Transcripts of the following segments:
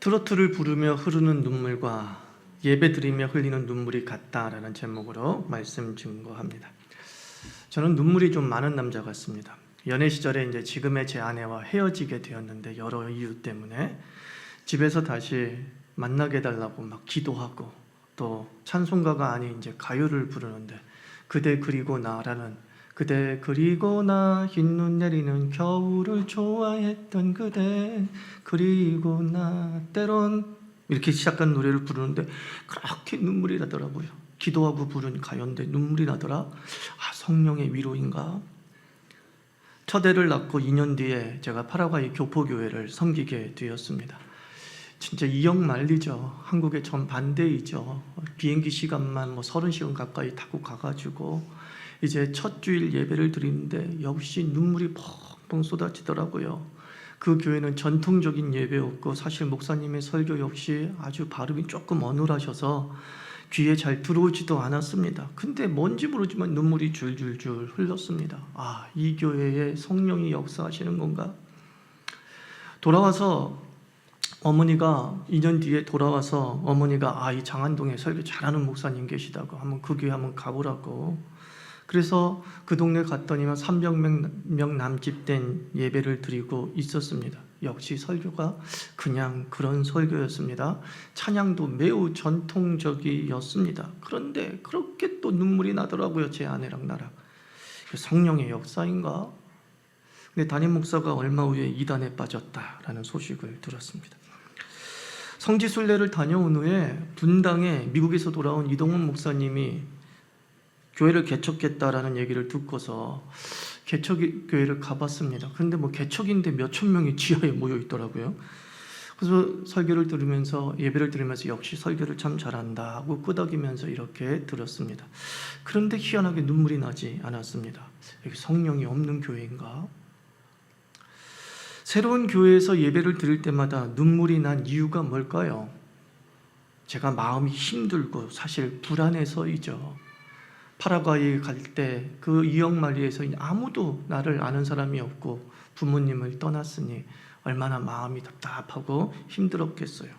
트로트를 부르며 흐르는 눈물과 예배드리며 흘리는 눈물이 같다라는 제목으로 말씀 증거합니다. 저는 눈물이 좀 많은 남자 같습니다. 연애 시절에 이제 지금의 제 아내와 헤어지게 되었는데 여러 이유 때문에 집에서 다시 만나게 해달라고 막 기도하고 또 찬송가가 아닌 이제 가요를 부르는데 그대 그리고 나라는 그대 그리고 나 흰눈 내리는 겨울을 좋아했던 그대 그리고 나 때론 이렇게 시작한 노래를 부르는데 그렇게 눈물이 나더라고요. 기도하고 부른 가요인데 눈물이 나더라. 성령의 위로인가? 첫 애를 낳고 2년 뒤에 제가 파라과이 교포교회를 섬기게 되었습니다. 진짜 이역 만리죠. 한국의 정반대이죠. 비행기 시간만 30시간 가까이 타고 가가지고 이제 첫 주일 예배를 드리는데 역시 눈물이 펑펑 쏟아지더라고요. 그 교회는 전통적인 예배였고 사실 목사님의 설교 역시 아주 발음이 조금 어눌하셔서 귀에 잘 들어오지도 않았습니다. 근데 뭔지 모르지만 눈물이 줄줄줄 흘렀습니다. 이 교회에 성령이 역사하시는 건가? 돌아와서 어머니가 2년 뒤에 돌아와서 어머니가 이 장안동에 설교 잘하는 목사님 계시다고 한번 그 교회 한번 가보라고. 그래서 그 동네 갔더니만 300명 남짓된 예배를 드리고 있었습니다. 역시 설교가 그냥 그런 설교였습니다. 찬양도 매우 전통적이었습니다. 그런데 그렇게 또 눈물이 나더라고요. 제 아내랑 나랑. 성령의 역사인가? 근데 담임 목사가 얼마 후에 이단에 빠졌다라는 소식을 들었습니다. 성지순례를 다녀온 후에 분당에 미국에서 돌아온 이동훈 목사님이 교회를 개척했다라는 얘기를 듣고서 개척교회를 가봤습니다. 그런데 개척인데 몇천 명이 지하에 모여 있더라고요. 그래서 설교를 들으면서 예배를 들으면서 역시 설교를 참 잘한다 하고 끄덕이면서 이렇게 들었습니다. 그런데 희한하게 눈물이 나지 않았습니다. 여기 성령이 없는 교회인가? 새로운 교회에서 예배를 드릴 때마다 눈물이 난 이유가 뭘까요? 제가 마음이 힘들고 사실 불안해서이죠. 파라과이 갈 때 그 이역만리에서 아무도 나를 아는 사람이 없고 부모님을 떠났으니 얼마나 마음이 답답하고 힘들었겠어요.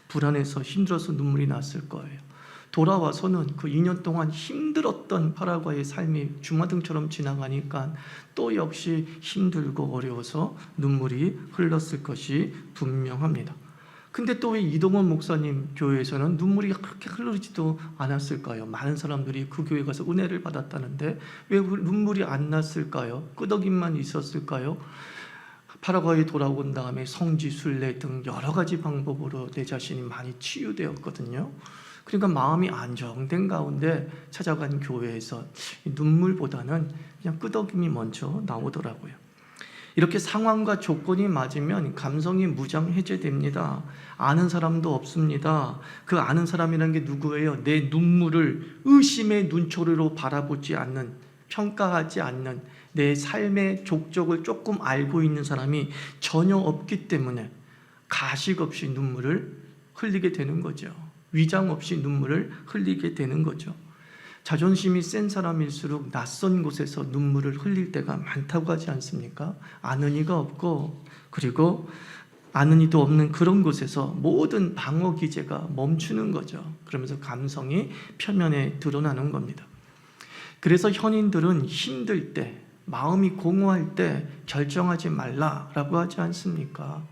불안해서 힘들어서 눈물이 났을 거예요. 돌아와서는 그 2년 동안 힘들었던 파라과이의 삶이 주마등처럼 지나가니까 또 역시 힘들고 어려워서 눈물이 흘렀을 것이 분명합니다. 근데 또 왜 이동원 목사님 교회에서는 눈물이 그렇게 흐르지도 않았을까요? 많은 사람들이 그 교회 가서 은혜를 받았다는데 왜 눈물이 안 났을까요? 끄덕임만 있었을까요? 파라과이 돌아온 다음에 성지순례 등 여러 가지 방법으로 내 자신이 많이 치유되었거든요. 그러니까 마음이 안정된 가운데 찾아간 교회에서 눈물보다는 그냥 끄덕임이 먼저 나오더라고요. 이렇게 상황과 조건이 맞으면 감성이 무장 해제됩니다. 아는 사람도 없습니다. 그 아는 사람이라는 게 누구예요? 내 눈물을 의심의 눈초리로 바라보지 않는, 평가하지 않는 내 삶의 족적을 조금 알고 있는 사람이 전혀 없기 때문에 가식 없이 눈물을 흘리게 되는 거죠. 위장 없이 눈물을 흘리게 되는 거죠. 자존심이 센 사람일수록 낯선 곳에서 눈물을 흘릴 때가 많다고 하지 않습니까? 아는 이가 없고 그리고 아는 이도 없는 그런 곳에서 모든 방어 기제가 멈추는 거죠. 그러면서 감성이 표면에 드러나는 겁니다. 그래서 현인들은 힘들 때, 마음이 공허할 때 결정하지 말라라고 하지 않습니까?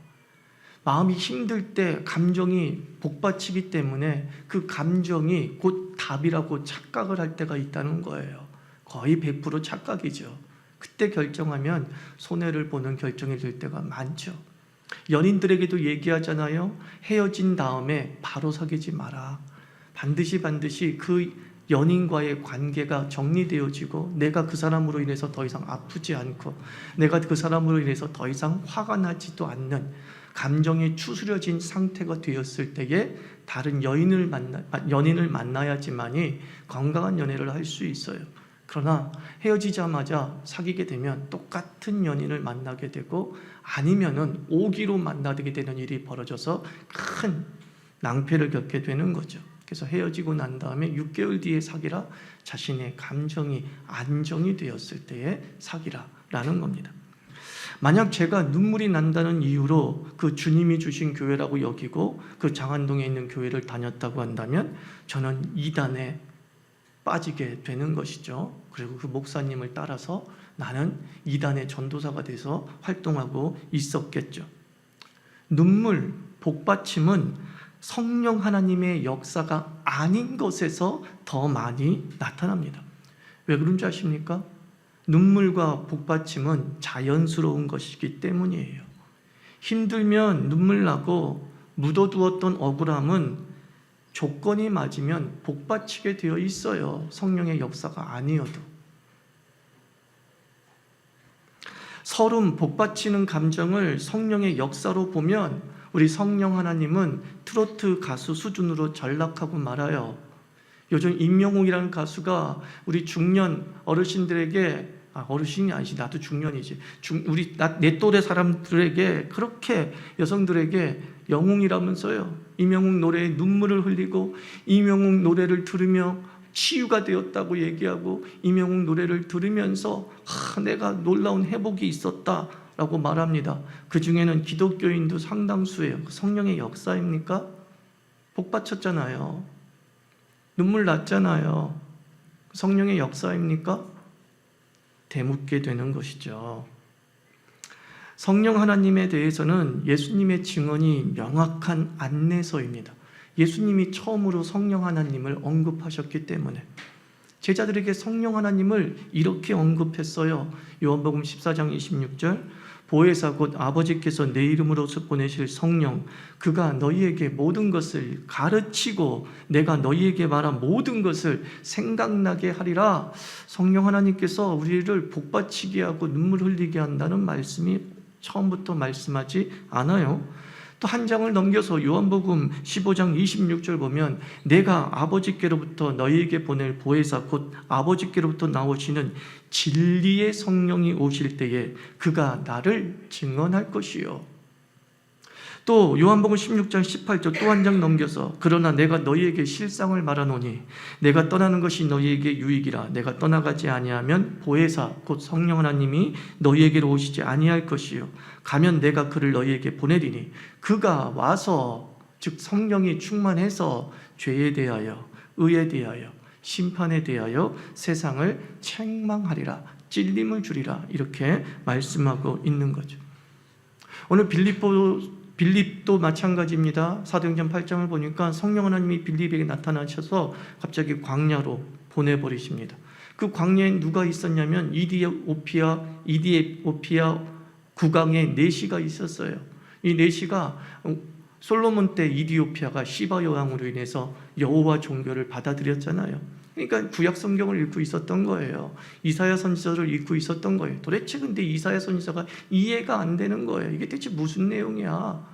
마음이 힘들 때 감정이 복받치기 때문에 그 감정이 곧 답이라고 착각을 할 때가 있다는 거예요. 거의 100% 착각이죠. 그때 결정하면 손해를 보는 결정이 될 때가 많죠. 연인들에게도 얘기하잖아요. 헤어진 다음에 바로 사귀지 마라. 반드시 그 연인과의 관계가 정리되어지고 내가 그 사람으로 인해서 더 이상 아프지 않고 내가 그 사람으로 인해서 더 이상 화가 나지도 않는 감정이 추스려진 상태가 되었을 때에 다른 연인을 만나야지만이 건강한 연애를 할 수 있어요. 그러나 헤어지자마자 사귀게 되면 똑같은 연인을 만나게 되고 아니면은 오기로 만나게 되는 일이 벌어져서 큰 낭패를 겪게 되는 거죠. 그래서 헤어지고 난 다음에 6개월 뒤에 사귀라, 자신의 감정이 안정이 되었을 때에 사귀라라는 겁니다. 만약 제가 눈물이 난다는 이유로 그 주님이 주신 교회라고 여기고 그 장안동에 있는 교회를 다녔다고 한다면 저는 이단에 빠지게 되는 것이죠. 그리고 그 목사님을 따라서 나는 이단의 전도사가 돼서 활동하고 있었겠죠. 눈물, 복받침은 성령 하나님의 역사가 아닌 것에서 더 많이 나타납니다. 왜 그런지 아십니까? 눈물과 복받침은 자연스러운 것이기 때문이에요. 힘들면 눈물 나고 묻어두었던 억울함은 조건이 맞으면 복받치게 되어 있어요. 성령의 역사가 아니어도. 서름, 복받치는 감정을 성령의 역사로 보면 우리 성령 하나님은 트로트 가수 수준으로 전락하고 말아요. 요즘 임영웅이라는 가수가 우리 중년 어르신들에게, 어르신이 아니지, 나도 중년이지, 내 또래 사람들에게, 그렇게 여성들에게 영웅이라면서요. 임영웅 노래에 눈물을 흘리고 임영웅 노래를 들으며 치유가 되었다고 얘기하고 임영웅 노래를 들으면서 내가 놀라운 회복이 있었다라고 말합니다. 그 중에는 기독교인도 상당수예요. 성령의 역사입니까? 복받쳤잖아요. 눈물 났잖아요. 성령의 역사입니까? 되묻게 되는 것이죠. 성령 하나님에 대해서는 예수님의 증언이 명확한 안내서입니다. 예수님이 처음으로 성령 하나님을 언급하셨기 때문에 제자들에게 성령 하나님을 이렇게 언급했어요. 요한복음 14장 26절, 보혜사 곧 아버지께서 내 이름으로서 보내실 성령, 그가 너희에게 모든 것을 가르치고 내가 너희에게 말한 모든 것을 생각나게 하리라. 성령 하나님께서 우리를 복받치게 하고 눈물 흘리게 한다는 말씀이 처음부터 말씀하지 않아요. 또 한 장을 넘겨서 요한복음 15장 26절 보면 내가 아버지께로부터 너희에게 보낼 보혜사 곧 아버지께로부터 나오시는 진리의 성령이 오실 때에 그가 나를 증언할 것이요. 또 요한복음 16장 18절 또 한 장 넘겨서 그러나 내가 너희에게 실상을 말하노니 내가 떠나는 것이 너희에게 유익이라. 내가 떠나가지 아니하면 보혜사 곧 성령 하나님이 너희에게로 오시지 아니할 것이요 가면 내가 그를 너희에게 보내리니 그가 와서, 즉 성령이 충만해서 죄에 대하여 의에 대하여 심판에 대하여 세상을 책망하리라, 찔림을 주리라, 이렇게 말씀하고 있는 거죠. 오늘 빌립도 마찬가지입니다. 사도행전 8장을 보니까 성령 하나님이 빌립에게 나타나셔서 갑자기 광야로 보내버리십니다. 그 광야에 누가 있었냐면 이디오피아 국왕의 내시가 있었어요. 이 내시가 솔로몬 때 이디오피아가 시바 여왕으로 인해서 여호와 종교를 받아들였잖아요. 그러니까 구약 성경을 읽고 있었던 거예요. 이사야 선지서를 읽고 있었던 거예요. 도대체 근데 이사야 선지서가 이해가 안 되는 거예요. 이게 대체 무슨 내용이야?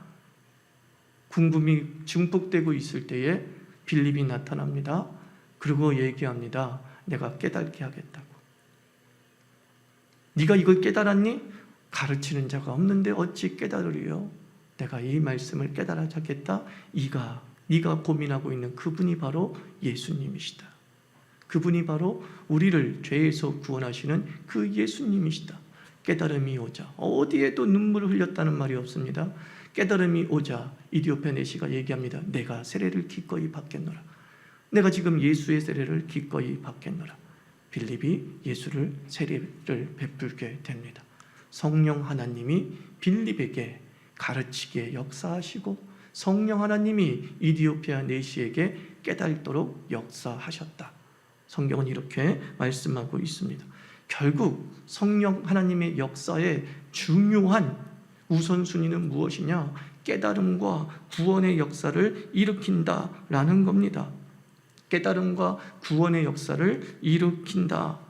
궁금이 증폭되고 있을 때에 빌립이 나타납니다. 그리고 얘기합니다. 내가 깨닫게 하겠다고. 네가 이걸 깨달았니? 가르치는 자가 없는데 어찌 깨달으리요? 내가 이 말씀을 깨달아 자겠다. 네가 고민하고 있는 그분이 바로 예수님이시다. 그분이 바로 우리를 죄에서 구원하시는 그 예수님이시다. 깨달음이 오자, 어디에도 눈물을 흘렸다는 말이 없습니다. 깨달음이 오자 이디오피아 내시가 얘기합니다. 내가 세례를 기꺼이 받겠노라. 내가 지금 예수의 세례를 기꺼이 받겠노라. 빌립이 예수를 세례를 베풀게 됩니다. 성령 하나님이 빌립에게 가르치게 역사하시고 성령 하나님이 이디오피아 내시에게 깨달도록 역사하셨다. 성경은 이렇게 말씀하고 있습니다. 결국 성령 하나님의 역사의 중요한 우선순위는 무엇이냐? 깨달음과 구원의 역사를 일으킨다라는 겁니다. 깨달음과 구원의 역사를 일으킨다.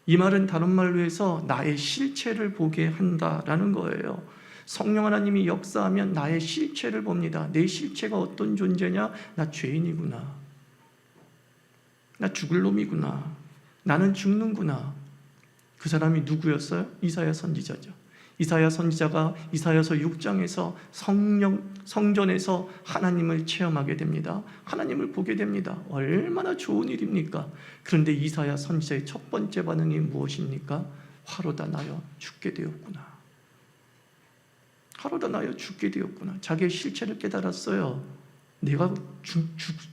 이 말은 다른 말로 해서 나의 실체를 보게 한다라는 거예요. 성령 하나님이 역사하면 나의 실체를 봅니다. 내 실체가 어떤 존재냐? 나 죄인이구나. 나 죽을 놈이구나. 나는 죽는구나. 그 사람이 누구였어요? 이사야 선지자죠. 이사야 선지자가 이사야서 6장에서 성전에서 하나님을 체험하게 됩니다. 하나님을 보게 됩니다. 얼마나 좋은 일입니까? 그런데 이사야 선지자의 첫 번째 반응이 무엇입니까? 화로다 나여 죽게 되었구나. 하루도 나여 죽게 되었구나. 자기의 실체를 깨달았어요. 내가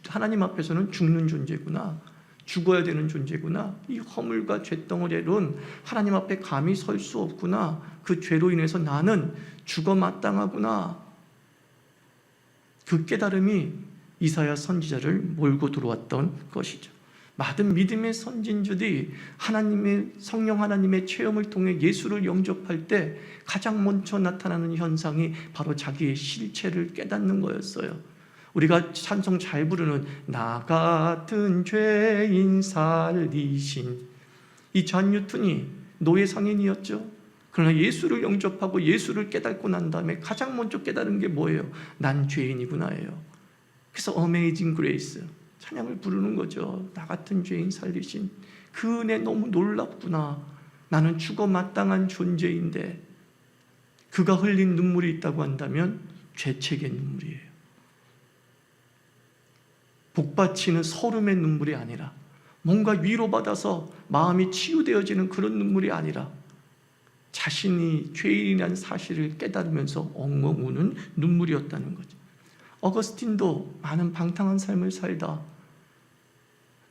하나님 앞에서는 죽는 존재구나. 죽어야 되는 존재구나. 이 허물과 죄덩어리로는 하나님 앞에 감히 설 수 없구나. 그 죄로 인해서 나는 죽어 마땅하구나. 그 깨달음이 이사야 선지자를 몰고 들어왔던 것이죠. 많은 믿음의 선진주들이 하나님의 성령 하나님의 체험을 통해 예수를 영접할 때 가장 먼저 나타나는 현상이 바로 자기의 실체를 깨닫는 거였어요. 우리가 찬송 잘 부르는 나 같은 죄인 살리신, 이 존 뉴턴이 노예 상인이었죠. 그러나 예수를 영접하고 예수를 깨닫고 난 다음에 가장 먼저 깨달은 게 뭐예요? 난 죄인이구나예요. 그래서 Amazing Grace 찬양을 부르는 거죠. 나 같은 죄인 살리신 그 은혜 너무 놀랍구나. 나는 죽어 마땅한 존재인데 그가 흘린 눈물이 있다고 한다면 죄책의 눈물이에요. 복받치는 서름의 눈물이 아니라, 뭔가 위로받아서 마음이 치유되어지는 그런 눈물이 아니라, 자신이 죄인이라는 사실을 깨달으면서 엉엉 우는 눈물이었다는 거죠. 어거스틴도 많은 방탕한 삶을 살다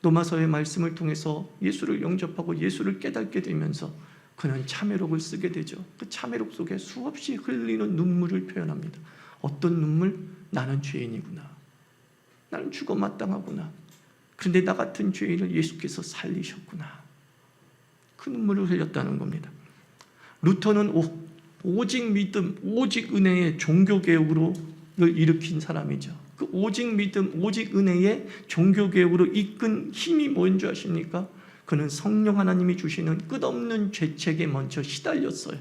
로마서의 말씀을 통해서 예수를 영접하고 예수를 깨닫게 되면서 그는 참회록을 쓰게 되죠. 그 참회록 속에 수없이 흘리는 눈물을 표현합니다. 어떤 눈물? 나는 죄인이구나. 나는 죽어 마땅하구나. 그런데 나 같은 죄인을 예수께서 살리셨구나. 그 눈물을 흘렸다는 겁니다. 루터는 오직 믿음, 오직 은혜의 종교개혁으로 일으킨 사람이죠. 그 오직 믿음, 오직 은혜의 종교개혁으로 이끈 힘이 뭔 줄 아십니까? 그는 성령 하나님이 주시는 끝없는 죄책에 먼저 시달렸어요.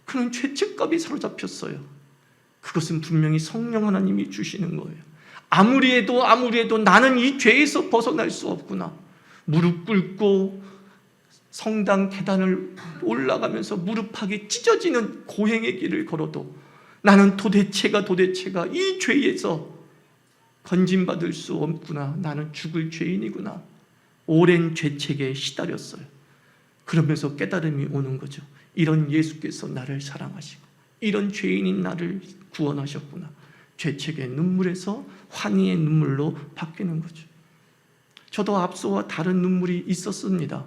그는 죄책감이 사로잡혔어요. 그것은 분명히 성령 하나님이 주시는 거예요. 아무리 해도 나는 이 죄에서 벗어날 수 없구나. 무릎 꿇고 성당 계단을 올라가면서 무릎팍이 찢어지는 고행의 길을 걸어도 나는 도대체가 이 죄에서 건진받을 수 없구나. 나는 죽을 죄인이구나. 오랜 죄책에 시달렸어요. 그러면서 깨달음이 오는 거죠. 이런 예수께서 나를 사랑하시고 이런 죄인인 나를 구원하셨구나. 죄책의 눈물에서 환희의 눈물로 바뀌는 거죠. 저도 앞서와 다른 눈물이 있었습니다.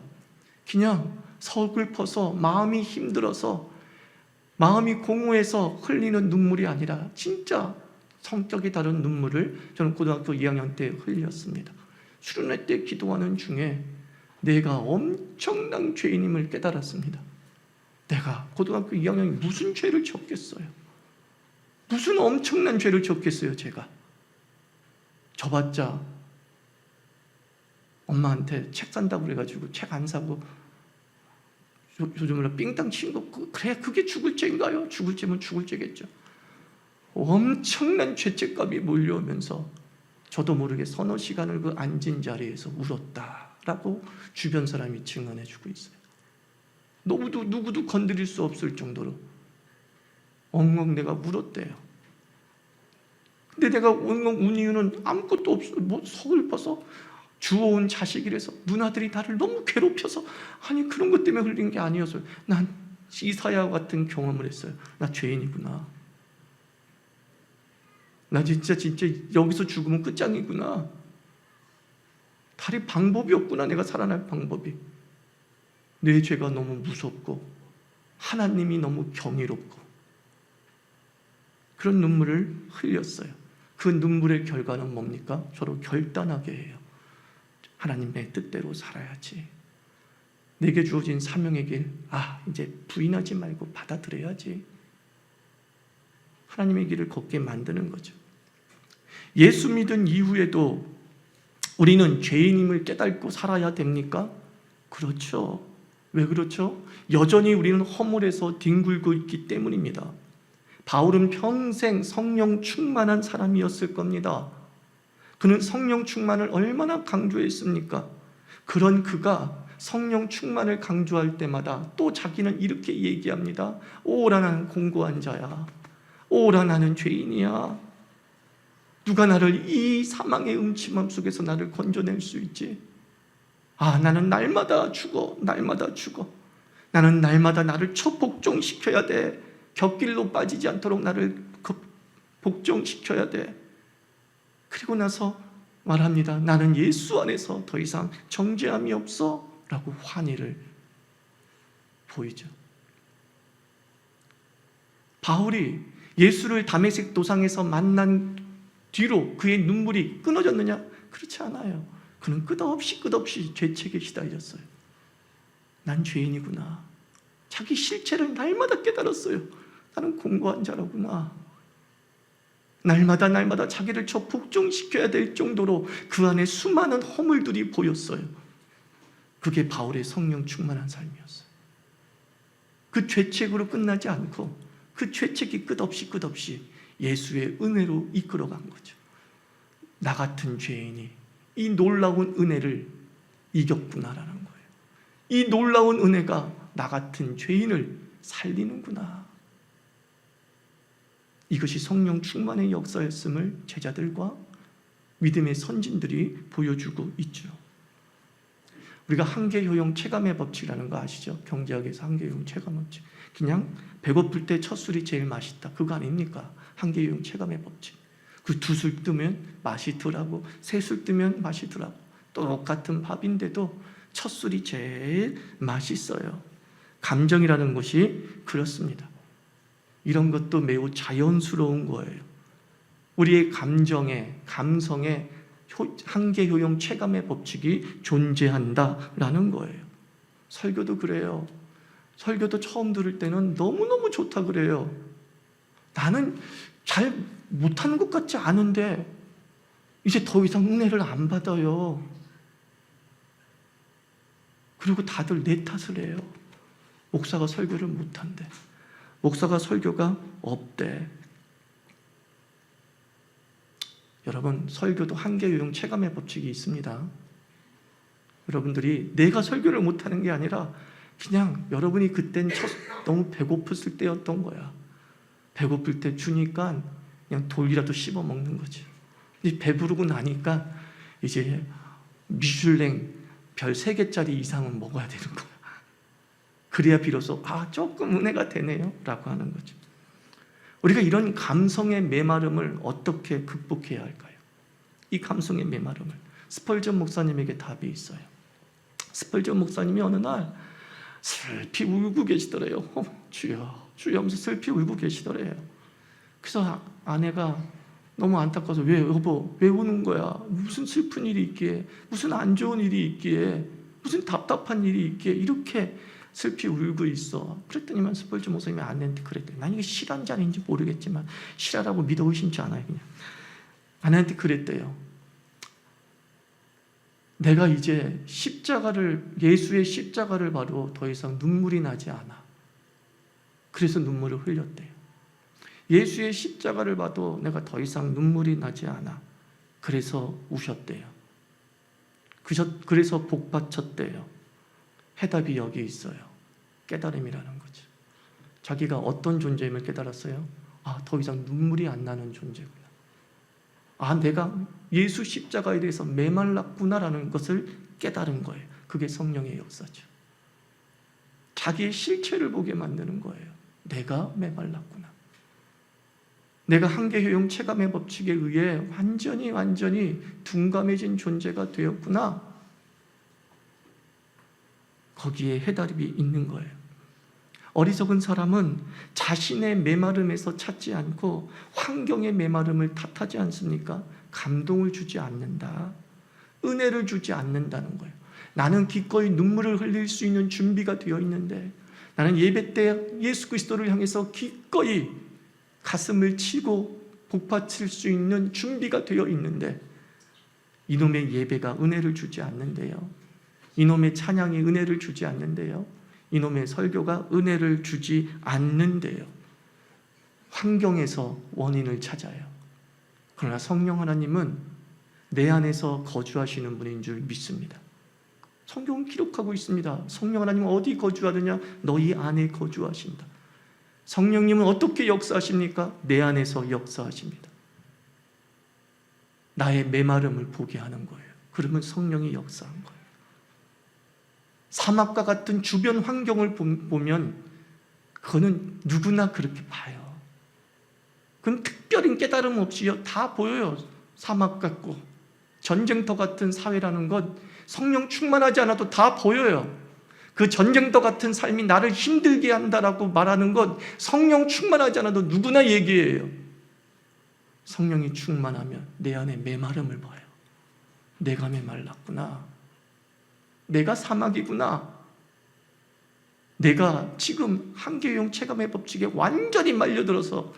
그냥 서글퍼서 마음이 힘들어서 마음이 공허해서 흘리는 눈물이 아니라 진짜 성격이 다른 눈물을 저는 고등학교 2학년 때 흘렸습니다. 수련회 때 기도하는 중에 내가 엄청난 죄인임을 깨달았습니다. 내가 고등학교 2학년이 무슨 죄를 졌겠어요? 무슨 엄청난 죄를 졌겠어요, 제가? 져봤자 엄마한테 책 산다고 그래가지고 책 안 사고 요즘으로 삥땅 치는 거, 그래 그게 죽을 죄인가요? 죽을 죄면 죽을 죄겠죠. 엄청난 죄책감이 몰려오면서 저도 모르게 서너 시간을 그 앉은 자리에서 울었다라고 주변 사람이 증언해주고 있어요. 누구도 건드릴 수 없을 정도로 엉엉 내가 울었대요. 근데 내가 엉엉 운 이유는 아무것도 없어. 서글퍼서 주워온 자식이라서 누나들이 나를 너무 괴롭혀서, 아니 그런 것 때문에 흘린 게 아니었어요. 난 이사야 같은 경험을 했어요. 나 죄인이구나. 나 진짜 여기서 죽으면 끝장이구나. 다른 방법이 없구나. 내가 살아날 방법이. 내 죄가 너무 무섭고 하나님이 너무 경이롭고 그런 눈물을 흘렸어요. 그 눈물의 결과는 뭡니까? 저를 결단하게 해요. 하나님의 뜻대로 살아야지. 내게 주어진 사명의 길, 이제 부인하지 말고 받아들여야지. 하나님의 길을 걷게 만드는 거죠. 예수 믿은 이후에도 우리는 죄인임을 깨닫고 살아야 됩니까? 그렇죠. 왜 그렇죠? 여전히 우리는 허물에서 뒹굴고 있기 때문입니다. 바울은 평생 성령 충만한 사람이었을 겁니다. 그는 성령 충만을 얼마나 강조했습니까? 그런 그가 성령 충만을 강조할 때마다 또 자기는 이렇게 얘기합니다. 오라 나는 공고한 자야. 오라 나는 죄인이야. 누가 나를 이 사망의 음침함 속에서 나를 건져낼 수 있지? 나는 날마다 죽어. 나는 날마다 나를 초복종시켜야 돼. 곁길로 빠지지 않도록 나를 복종시켜야 돼. 그리고 나서 말합니다. 나는 예수 안에서 더 이상 정죄함이 없어 라고 환희를 보이죠. 바울이 예수를 다메섹 도상에서 만난 뒤로 그의 눈물이 끊어졌느냐? 그렇지 않아요. 그는 끝없이 죄책에 시달렸어요. 난 죄인이구나. 자기 실체를 날마다 깨달았어요. 나는 공고한 자라구나. 날마다 자기를 저 복종시켜야 될 정도로 그 안에 수많은 허물들이 보였어요. 그게 바울의 성령 충만한 삶이었어요. 그 죄책으로 끝나지 않고 그 죄책이 끝없이 예수의 은혜로 이끌어간 거죠. 나 같은 죄인이 이 놀라운 은혜를 이겼구나라는 거예요. 이 놀라운 은혜가 나 같은 죄인을 살리는구나. 이것이 성령 충만의 역사였음을 제자들과 믿음의 선진들이 보여주고 있죠. 우리가 한계효용 체감의 법칙이라는 거 아시죠? 경제학에서 한계효용 체감 법칙. 그냥 배고플 때 첫 술이 제일 맛있다. 그거 아닙니까? 한계효용 체감의 법칙. 그 두 술 뜨면 맛이 덜하고 세 술 뜨면 맛이 덜하고 똑같은 밥인데도 첫 술이 제일 맛있어요. 감정이라는 것이 그렇습니다. 이런 것도 매우 자연스러운 거예요. 우리의 감정에, 감성에 한계효용 체감의 법칙이 존재한다라는 거예요. 설교도 그래요. 설교도 처음 들을 때는 너무너무 좋다 그래요. 나는 잘 못하는 것 같지 않은데 이제 더 이상 은혜를 안 받아요. 그리고 다들 내 탓을 해요. 목사가 설교를 못한대. 목사가 설교가 없대. 여러분, 설교도 한계효용 체감의 법칙이 있습니다. 여러분들이 내가 설교를 못하는 게 아니라 그냥 여러분이 그땐 너무 배고팠을 때였던 거야. 배고플 때 주니까 그냥 돌이라도 씹어 먹는 거지. 이제 배부르고 나니까 이제 미슐랭 별 3개짜리 이상은 먹어야 되는 거야. 그래야 비로소 조금 은혜가 되네요 라고 하는 거죠. 우리가 이런 감성의 메마름을 어떻게 극복해야 할까요? 이 감성의 메마름을 스펄전 목사님에게 답이 있어요. 스펄전 목사님이 어느 날 슬피 울고 계시더래요. 주여 하면서 슬피 울고 계시더래요. 그래서 아내가 너무 안타까워서 왜 여보 왜 우는 거야? 무슨 슬픈 일이 있기에, 무슨 안 좋은 일이 있기에, 무슨 답답한 일이 있기에 이렇게 슬피 울고 있어. 그랬더니만 스펄전 목사님이 아내한테 그랬대요. 난 이게 실화인지 아닌지 모르겠지만 실화라고 믿어 의심치 않아요. 그냥 아내한테 그랬대요. 내가 이제 예수의 십자가를 봐도 더 이상 눈물이 나지 않아. 그래서 눈물을 흘렸대요. 예수의 십자가를 봐도 내가 더 이상 눈물이 나지 않아. 그래서 우셨대요. 그래서 복받쳤대요. 해답이 여기 있어요. 깨달음이라는 거죠. 자기가 어떤 존재임을 깨달았어요? 더 이상 눈물이 안 나는 존재구나. 내가 예수 십자가에 대해서 메말랐구나라는 것을 깨달은 거예요. 그게 성령의 역사죠. 자기의 실체를 보게 만드는 거예요. 내가 메말랐구나. 내가 한계효용 체감의 법칙에 의해 완전히 둔감해진 존재가 되었구나. 거기에 해답이 있는 거예요. 어리석은 사람은 자신의 메마름에서 찾지 않고 환경의 메마름을 탓하지 않습니까? 감동을 주지 않는다. 은혜를 주지 않는다는 거예요. 나는 기꺼이 눈물을 흘릴 수 있는 준비가 되어 있는데, 나는 예배 때 예수 그리스도를 향해서 기꺼이 가슴을 치고 복받칠 수 있는 준비가 되어 있는데, 이놈의 예배가 은혜를 주지 않는데요. 이놈의 찬양이 은혜를 주지 않는데요. 이놈의 설교가 은혜를 주지 않는데요. 환경에서 원인을 찾아요. 그러나 성령 하나님은 내 안에서 거주하시는 분인 줄 믿습니다. 성경은 기록하고 있습니다. 성령 하나님은 어디 거주하느냐? 너희 안에 거주하신다. 성령님은 어떻게 역사하십니까? 내 안에서 역사하십니다. 나의 메마름을 보게 하는 거예요. 그러면 성령이 역사한 거예요. 사막과 같은 주변 환경을 보면 그거는 누구나 그렇게 봐요. 그건 특별한 깨달음 없이요, 다 보여요. 사막 같고 전쟁터 같은 사회라는 것, 성령 충만하지 않아도 다 보여요. 그 전쟁터 같은 삶이 나를 힘들게 한다라고 말하는 것, 성령 충만하지 않아도 누구나 얘기해요. 성령이 충만하면 내 안에 메마름을 봐요. 내가 메말랐구나. 내가 사막이구나. 내가 지금 한계용 체감의 법칙에 완전히 말려들어서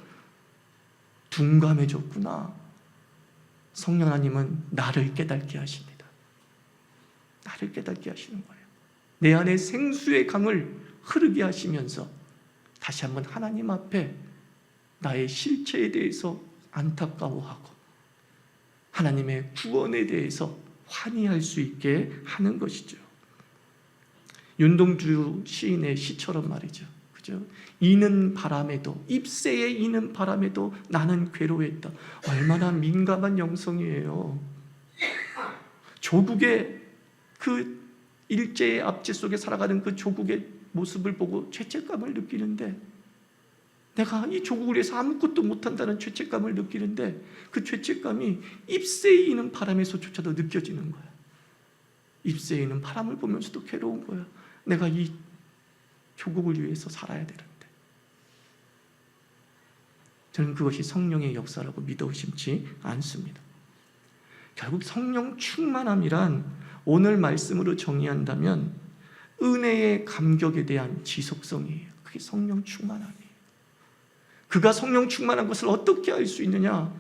둔감해졌구나. 성령 하나님은 나를 깨닫게 하십니다. 나를 깨닫게 하시는 거예요. 내 안에 생수의 강을 흐르게 하시면서 다시 한번 하나님 앞에 나의 실체에 대해서 안타까워하고 하나님의 구원에 대해서 환희할 수 있게 하는 것이죠. 윤동주 시인의 시처럼 말이죠. 그죠? 이는 바람에도, 잎새에 이는 바람에도 나는 괴로워했다. 얼마나 민감한 영성이에요. 조국의 그 일제의 압제 속에 살아가는 그 조국의 모습을 보고 죄책감을 느끼는데, 내가 이 조국을 위해서 아무것도 못한다는 죄책감을 느끼는데, 그 죄책감이 잎새에 이는 바람에서조차도 느껴지는 거야. 잎새에 이는 바람을 보면서도 괴로운 거야. 내가 이 조국을 위해서 살아야 되는데. 저는 그것이 성령의 역사라고 믿어 의심치 않습니다. 결국 성령 충만함이란 오늘 말씀으로 정의한다면 은혜의 감격에 대한 지속성이에요. 그게 성령 충만함이에요. 그가 성령 충만한 것을 어떻게 알 수 있느냐?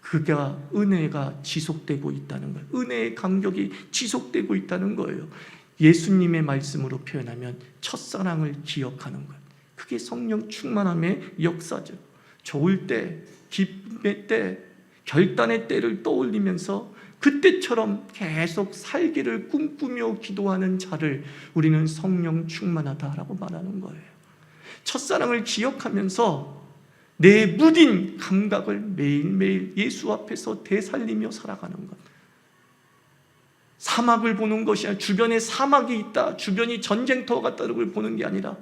그가 은혜가 지속되고 있다는 거예요. 은혜의 감격이 지속되고 있다는 거예요. 예수님의 말씀으로 표현하면 첫사랑을 기억하는 것. 그게 성령 충만함의 역사죠. 좋을 때, 기쁨의 때, 결단의 때를 떠올리면서 그때처럼 계속 살기를 꿈꾸며 기도하는 자를 우리는 성령 충만하다라고 말하는 거예요. 첫사랑을 기억하면서 내 무딘 감각을 매일매일 예수 앞에서 되살리며 살아가는 것. 사막을 보는 것이 아니라 주변에 사막이 있다, 주변이 전쟁터 같다는 걸 보는 게 아니라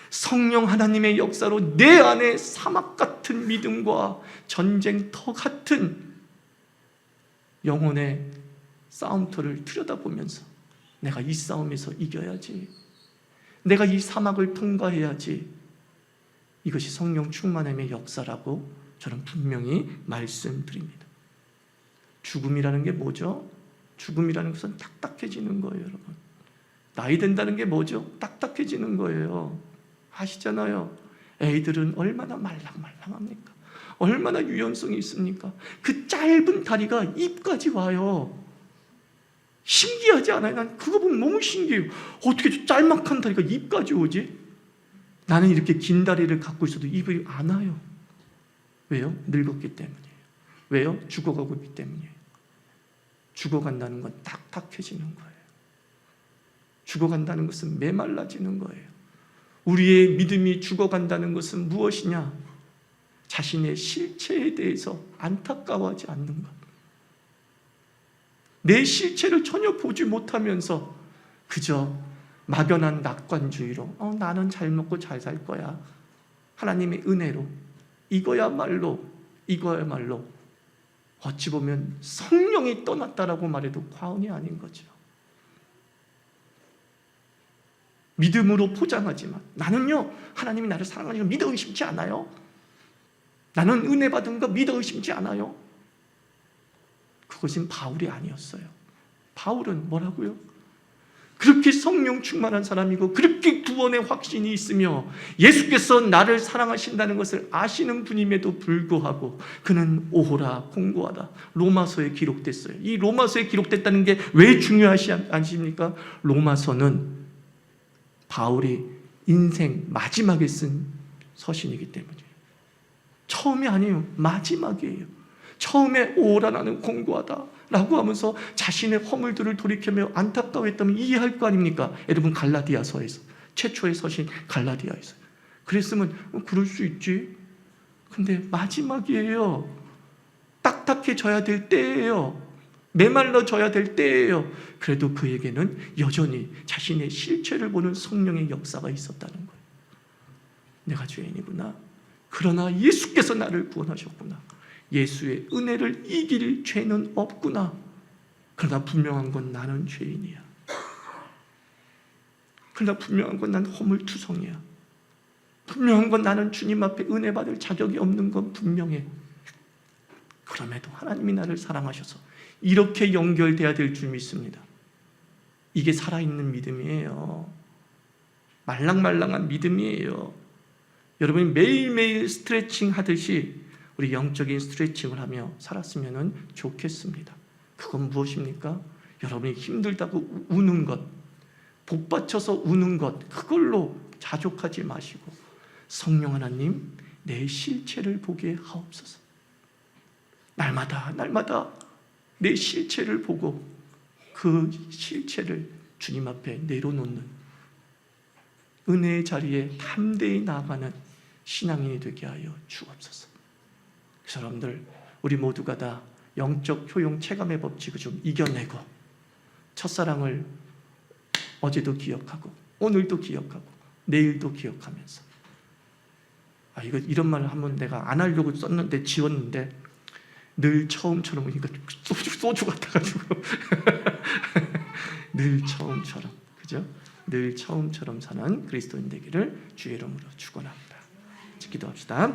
성령 하나님의 역사로 내 안에 사막 같은 믿음과 전쟁터 같은 영혼의 싸움터를 들여다보면서 내가 이 싸움에서 이겨야지, 내가 이 사막을 통과해야지, 이것이 성령 충만함의 역사라고 저는 분명히 말씀드립니다. 죽음이라는 게 뭐죠? 죽음이라는 것은 딱딱해지는 거예요, 여러분. 나이 든다는 게 뭐죠? 딱딱해지는 거예요. 아시잖아요. 애들은 얼마나 말랑말랑합니까? 얼마나 유연성이 있습니까? 그 짧은 다리가 입까지 와요. 신기하지 않아요? 난 그거 보면 너무 신기해요. 어떻게 저 짤막한 다리가 입까지 오지? 나는 이렇게 긴 다리를 갖고 있어도 입이 안 와요. 왜요? 늙었기 때문이에요. 왜요? 죽어가고 있기 때문이에요. 죽어간다는 건 딱딱해지는 거예요. 죽어간다는 것은 메말라지는 거예요. 우리의 믿음이 죽어간다는 것은 무엇이냐? 자신의 실체에 대해서 안타까워하지 않는 것. 내 실체를 전혀 보지 못하면서 그저 막연한 낙관주의로 나는 잘 먹고 잘 살 거야, 하나님의 은혜로, 이거야말로 어찌 보면 성령이 떠났다라고 말해도 과언이 아닌 거죠. 믿음으로 포장하지만 나는요, 하나님이 나를 사랑하는 거 믿어 의심치 않아요. 나는 은혜 받은 거 믿어 의심치 않아요. 그것은 바울이 아니었어요. 바울은 뭐라고요? 그렇게 성령 충만한 사람이고 그렇게 구원의 확신이 있으며 예수께서 나를 사랑하신다는 것을 아시는 분임에도 불구하고 그는 오호라 공고하다, 로마서에 기록됐어요. 이 로마서에 기록됐다는 게 왜 중요하시 않습니까? 로마서는 바울이 인생 마지막에 쓴 서신이기 때문이에요. 처음이 아니에요. 마지막이에요. 처음에 오호라 나는 공고하다 라고 하면서 자신의 허물들을 돌이키며 안타까워했다면 이해할 거 아닙니까? 여러분, 갈라디아서에서 최초의 서신 갈라디아에서 그랬으면 그럴 수 있지. 근데 마지막이에요. 딱딱해져야 될 때예요. 메말라져야 될 때예요. 그래도 그에게는 여전히 자신의 실체를 보는 성령의 역사가 있었다는 거예요. 내가 죄인이구나. 그러나 예수께서 나를 구원하셨구나. 예수의 은혜를 이길 죄는 없구나. 그러나 분명한 건 나는 죄인이야. 그러나 분명한 건 난 허물투성이야. 분명한 건 나는 주님 앞에 은혜 받을 자격이 없는 건 분명해. 그럼에도 하나님이 나를 사랑하셔서 이렇게 연결돼야 될 줄 믿습니다. 이게 살아있는 믿음이에요. 말랑말랑한 믿음이에요. 여러분이 매일매일 스트레칭 하듯이 우리 영적인 스트레칭을 하며 살았으면 좋겠습니다. 그건 무엇입니까? 여러분이 힘들다고 우는 것, 복받쳐서 우는 것, 그걸로 자족하지 마시고 성령 하나님, 내 실체를 보게 하옵소서. 날마다 내 실체를 보고 그 실체를 주님 앞에 내려놓는 은혜의 자리에 담대히 나아가는 신앙인이 되게 하여 주옵소서. 그래서 여러분들, 우리 모두가 다 영적 효용 체감의 법칙을 좀 이겨내고 첫사랑을 어제도 기억하고 오늘도 기억하고 내일도 기억하면서, 이런 말을 한번 내가 안 하려고 썼는데 지웠는데, 늘 처음처럼, 그러니까 소주 같아가지고 늘 처음처럼, 그죠? 늘 처음처럼 사는 그리스도인 되기를 주의 이름으로 축원합니다. 기도합시다.